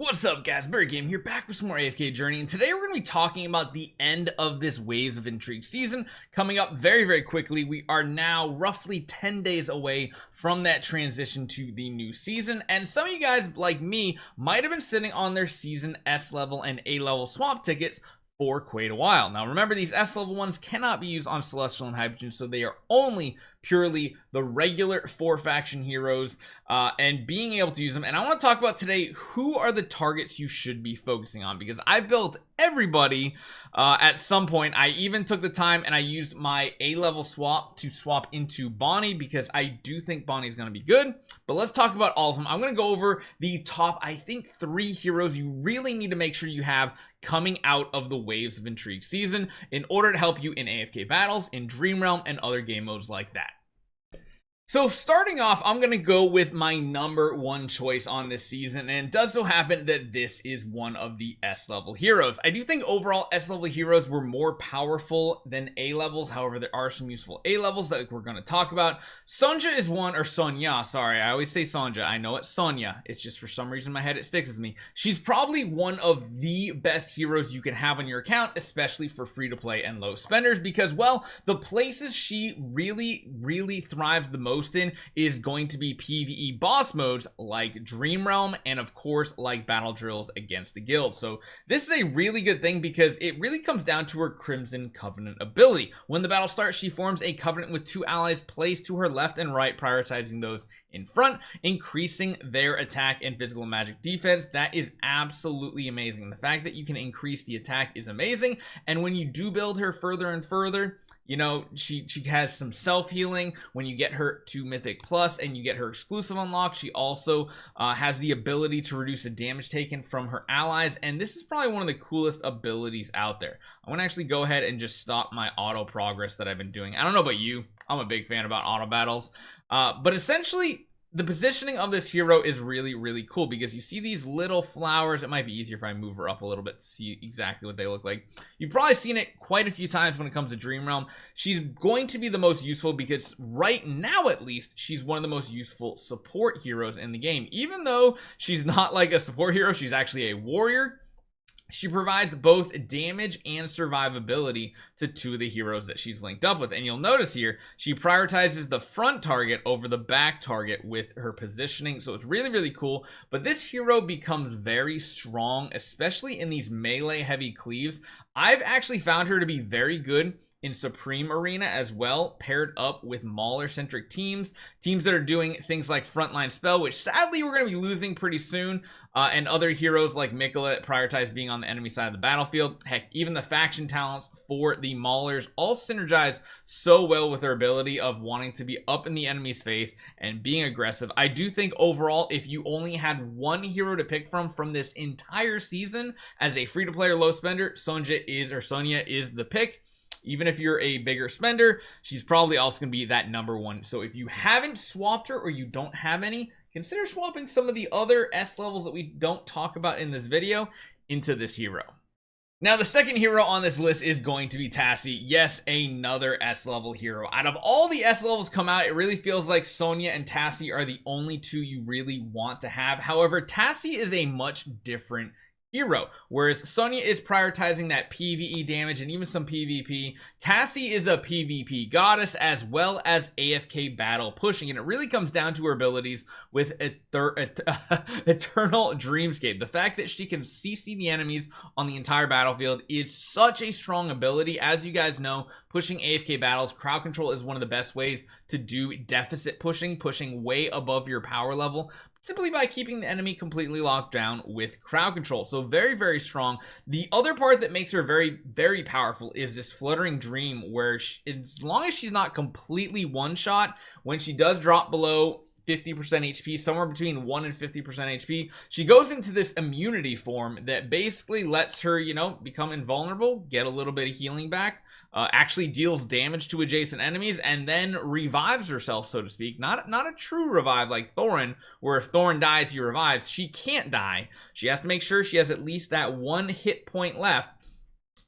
What's up guys, Bird Game here, back with some more AFK Journey, and today we're going to be talking about the end of this Waves of Intrigue season coming up very quickly. We are now roughly 10 days away from that transition to the new season, and some of you guys like me might have been sitting on their season S level and A level swap tickets for quite a while. Now remember, these S level ones cannot be used on Celestial and Hydrogen, so they are only purely the regular 4 faction heroes, and being able to use them. And I want to talk about today who are the targets you should be focusing on, because I built everybody at some point. I even took the time and I used my A level swap to swap into Bonnie, because I do think Bonnie is going to be good. But let's talk about all of them. I'm going to go over the top, I think, 3 heroes you really need to make sure you have coming out of the Waves of Intrigue season in order to help you in AFK battles, in Dream Realm, and other game modes like that. So starting off, I'm going to go with my #1 choice on this season, and it does so happen that this is one of the S level heroes. I do think overall S level heroes were more powerful than A levels. However, there are some useful A levels that we're going to talk about. Sonja is one, or Sonja, sorry, I always say Sonja. I know it's Sonja. It's just for some reason in my head it sticks with me. She's probably one of the best heroes you can have on your account, especially for free to play and low spenders, because, well, the places she really thrives the most in is going to be PvE boss modes like Dream Realm, and of course like battle drills against the guild. So this is a really good thing because it really comes down to her Crimson Covenant ability. When the battle starts, she forms a covenant with 2 allies placed to her left and right, prioritizing those in front, increasing their attack and physical and magic defense. That is absolutely amazing. The fact that you can increase the attack is amazing, and when you do build her further and further, you know, she has some self-healing. When you get her to Mythic Plus and you get her exclusive unlock, she also has the ability to reduce the damage taken from her allies, and this is probably one of the coolest abilities out there. I'm gonna actually go ahead and just stop my auto progress that I've been doing. I don't know about you, I'm a big fan about auto battles, but essentially the positioning of this hero is really cool, because you see these little flowers. It might be easier if I move her up a little bit to see exactly what they look like. You've probably seen it quite a few times when it comes to Dream Realm. She's going to be the most useful because right now, at least, she's one of the most useful support heroes in the game. Even though she's not like a support hero, she's actually a warrior. She provides both damage and survivability to 2 of the heroes that she's linked up with. And you'll notice here, she prioritizes the front target over the back target with her positioning. So it's really cool. But this hero becomes very strong, especially in these melee heavy cleaves. I've actually found her to be very good in Supreme Arena as well, paired up with Mauler-centric teams that are doing things like Frontline Spell, which sadly we're going to be losing pretty soon, and other heroes like Mikola that prioritize being on the enemy side of the battlefield. Heck, even the faction talents for the Maulers all synergize so well with their ability of wanting to be up in the enemy's face and being aggressive. I do think overall, if you only had one hero to pick from this entire season as a free-to-play or low spender, Sonja is the pick. Even if you're a bigger spender, she's probably also going to be that #1. So if you haven't swapped her or you don't have any, consider swapping some of the other S levels that we don't talk about in this video into this hero. Now, the second hero on this list is going to be Tasi. Yes, another S level hero. Out of all the S levels come out, it really feels like Sonja and Tasi are the only 2 you really want to have. However, Tasi is a much different hero, whereas Sonja is prioritizing that PvE damage and even some PvP. Tasi is a PvP goddess as well as AFK battle pushing, and it really comes down to her abilities with Eternal Dreamscape. The fact that she can CC the enemies on the entire battlefield is such a strong ability. As you guys know, pushing AFK battles, crowd control is one of the best ways to do deficit pushing way above your power level, simply by keeping the enemy completely locked down with crowd control. So very strong. The other part that makes her very powerful is this Fluttering Dream, where as long as she's not completely one-shot, when she does drop below 50% HP, somewhere between 1 and 50% HP, she goes into this immunity form that basically lets her, you know, become invulnerable, get a little bit of healing back, actually deals damage to adjacent enemies, and then revives herself, so to speak. Not a true revive like Thorin, where if Thorin dies, he revives. She can't die. She has to make sure she has at least that 1 hit point left,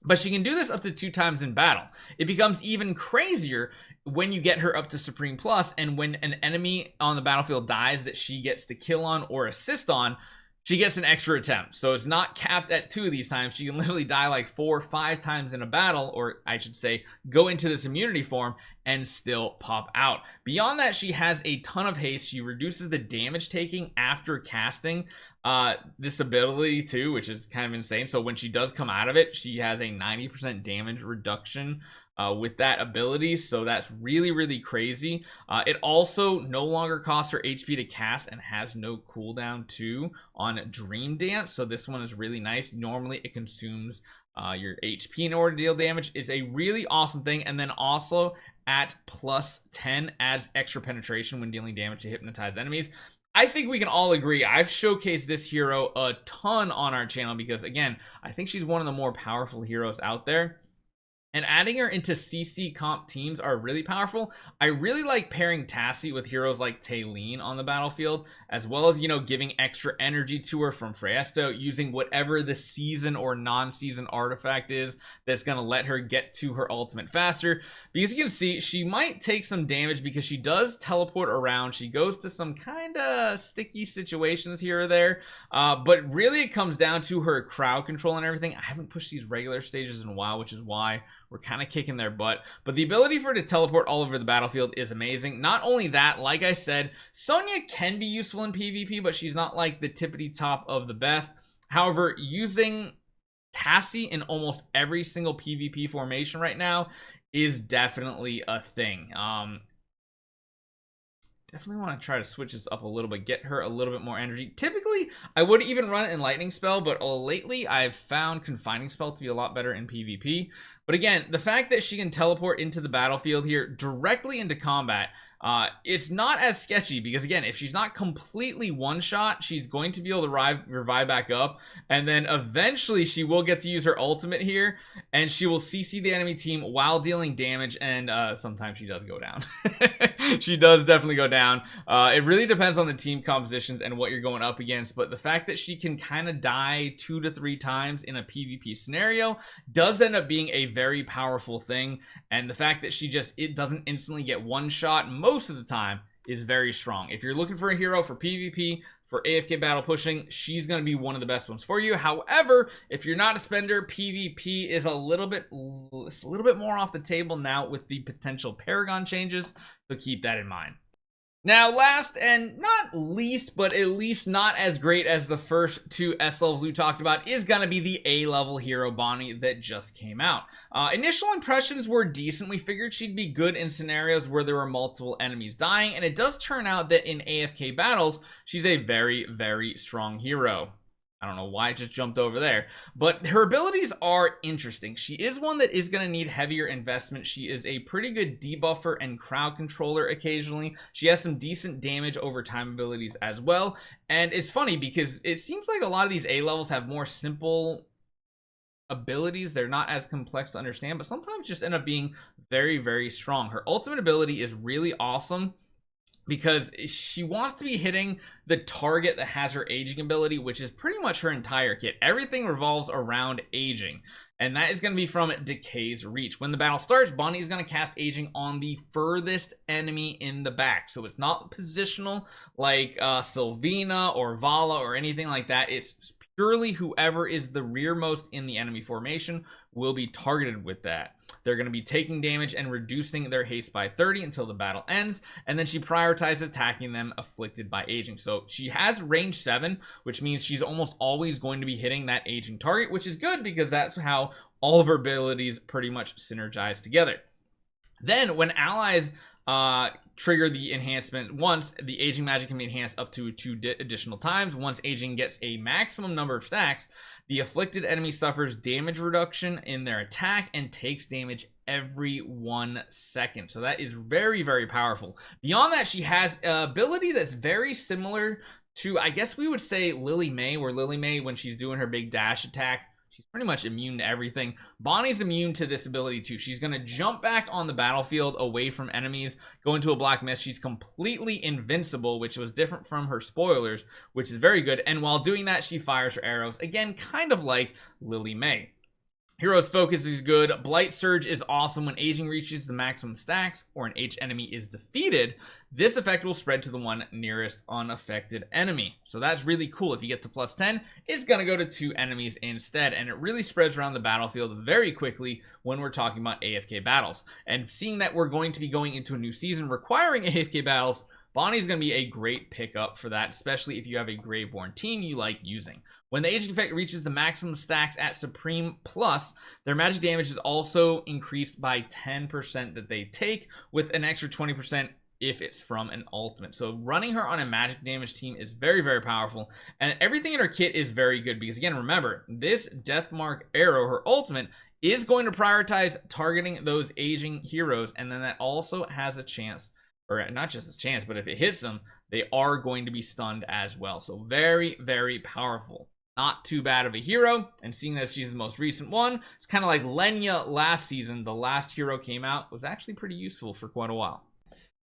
but she can do this up to 2 times in battle. It becomes even crazier when you get her up to Supreme Plus, and when an enemy on the battlefield dies that she gets the kill on or assist on, she gets an extra attempt. So it's not capped at 2 of these times. She can literally die like 4 or 5 times in a battle, or I should say go into this immunity form and still pop out. Beyond that, she has a ton of haste. She reduces the damage taking after casting this ability too, which is kind of insane. So when she does come out of it, she has a 90% damage reduction with that ability, so that's really crazy. It also no longer costs her HP to cast and has no cooldown too on Dream Dance, so this one is really nice. Normally it consumes your HP in order to deal damage. Is a really awesome thing. And then also at plus 10 adds extra penetration when dealing damage to hypnotized enemies. I think we can all agree I've showcased this hero a ton on our channel because, again, I think she's one of the more powerful heroes out there. And adding her into CC comp teams are really powerful. I really like pairing Tasi with heroes like Taylene on the battlefield, as well as, you know, giving extra energy to her from Freesto, using whatever the season or non-season artifact is that's going to let her get to her ultimate faster. Because you can see, she might take some damage because she does teleport around. She goes to some kind of sticky situations here or there. But really it comes down to her crowd control and everything. I haven't pushed these regular stages in a while, which is why we're kind of kicking their butt. But the ability for her to teleport all over the battlefield is amazing. Not only that, like I said, Sonja can be useful in PvP, but she's not like the tippity top of the best. However, using Tasi in almost every single PvP formation right now is definitely a thing. Definitely want to try to switch this up a little bit, get her a little bit more energy. Typically, I would even run it in Lightning Spell, but lately I've found Confining Spell to be a lot better in PvP. But again, the fact that she can teleport into the battlefield here directly into combat, it's not as sketchy because, again, if she's not completely one-shot, she's going to be able to revive back up, and then eventually she will get to use her ultimate here, and she will CC the enemy team while dealing damage, and sometimes she does go down. She does definitely go down. It really depends on the team compositions and what you're going up against, but the fact that she can kind of die 2 to 3 times in a PvP scenario does end up being a very powerful thing, and the fact that it doesn't instantly get one shot most of the time is very strong. If you're looking for a hero for PvP, for AFK battle pushing, she's going to be one of the best ones for you. However, if you're not a spender, PvP is a little bit more off the table now with the potential Paragon changes, so keep that in mind. Now, last and not least, but at least not as great as the first 2 S levels we talked about, is going to be the A level hero Bonnie that just came out. Initial impressions were decent. We figured she'd be good in scenarios where there were multiple enemies dying, and it does turn out that in AFK battles, she's a very strong hero. I don't know why it just jumped over there, but her abilities are interesting. She is one that is going to need heavier investment. She is a pretty good debuffer and crowd controller occasionally. She has some decent damage over time abilities as well. And it's funny because it seems like a lot of these A levels have more simple abilities. They're not as complex to understand, but sometimes just end up being very strong. Her ultimate ability is really awesome because she wants to be hitting the target that has her aging ability, which is pretty much her entire kit. Everything revolves around aging, and that is going to be from Decay's Reach. When the battle starts, Bonnie is going to cast aging on the furthest enemy in the back, so it's not positional like Sylvina or Vala or anything like that. It's purely whoever is the rearmost in the enemy formation will be targeted with that. They're going to be taking damage and reducing their haste by 30 until the battle ends, and then she prioritizes attacking them afflicted by aging. So she has range 7, which means she's almost always going to be hitting that aging target, which is good because that's how all of her abilities pretty much synergize together. Then when allies trigger the enhancement once, the aging magic can be enhanced up to 2 additional times. Once aging gets a maximum number of stacks, the afflicted enemy suffers damage reduction in their attack and takes damage every 1 second. So that is very powerful. Beyond that, she has an ability that's very similar to, I guess we would say, Lily May, where Lily May, when she's doing her big dash attack, she's pretty much immune to everything. Bonnie's immune to this ability too. She's going to jump back on the battlefield away from enemies, go into a black mist. She's completely invincible, which was different from her spoilers, which is very good. And while doing that, she fires her arrows. Again, kind of like Lily May. Hero's Focus is good. Blight Surge is awesome. When aging reaches the maximum stacks or an H enemy is defeated, this effect will spread to the one nearest unaffected enemy. So that's really cool. If you get to +10, it's going to go to 2 enemies instead, and it really spreads around the battlefield very quickly when we're talking about AFK battles. And seeing that we're going to be going into a new season requiring AFK battles, Bonnie's going to be a great pickup for that, especially if you have a Graveborn team you like using. When the aging effect reaches the maximum stacks at Supreme Plus, their magic damage is also increased by 10% that they take, with an extra 20% if it's from an ultimate. So running her on a magic damage team is very, very powerful, and everything in her kit is very good because, again, remember, this Deathmark arrow, her ultimate, is going to prioritize targeting those aging heroes, and then that also has a chance, or not just a chance, but if it hits them, they are going to be stunned as well. So very, very powerful. Not too bad of a hero, and seeing that she's the most recent one, it's kind of like Lenya last season. The last hero came out, was actually pretty useful for quite a while.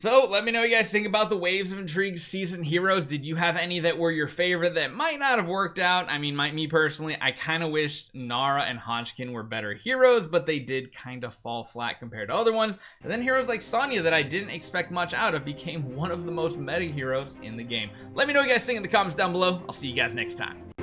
So let me know what you guys think about the Waves of Intrigue season heroes. Did you have any that were your favorite that might not have worked out? I mean, me personally, I kind of wished Nara and Hodgkin were better heroes, but they did kind of fall flat compared to other ones. And then heroes like Sanja that I didn't expect much out of became one of the most meta heroes in the game. Let me know what you guys think in the comments down below. I'll see you guys next time.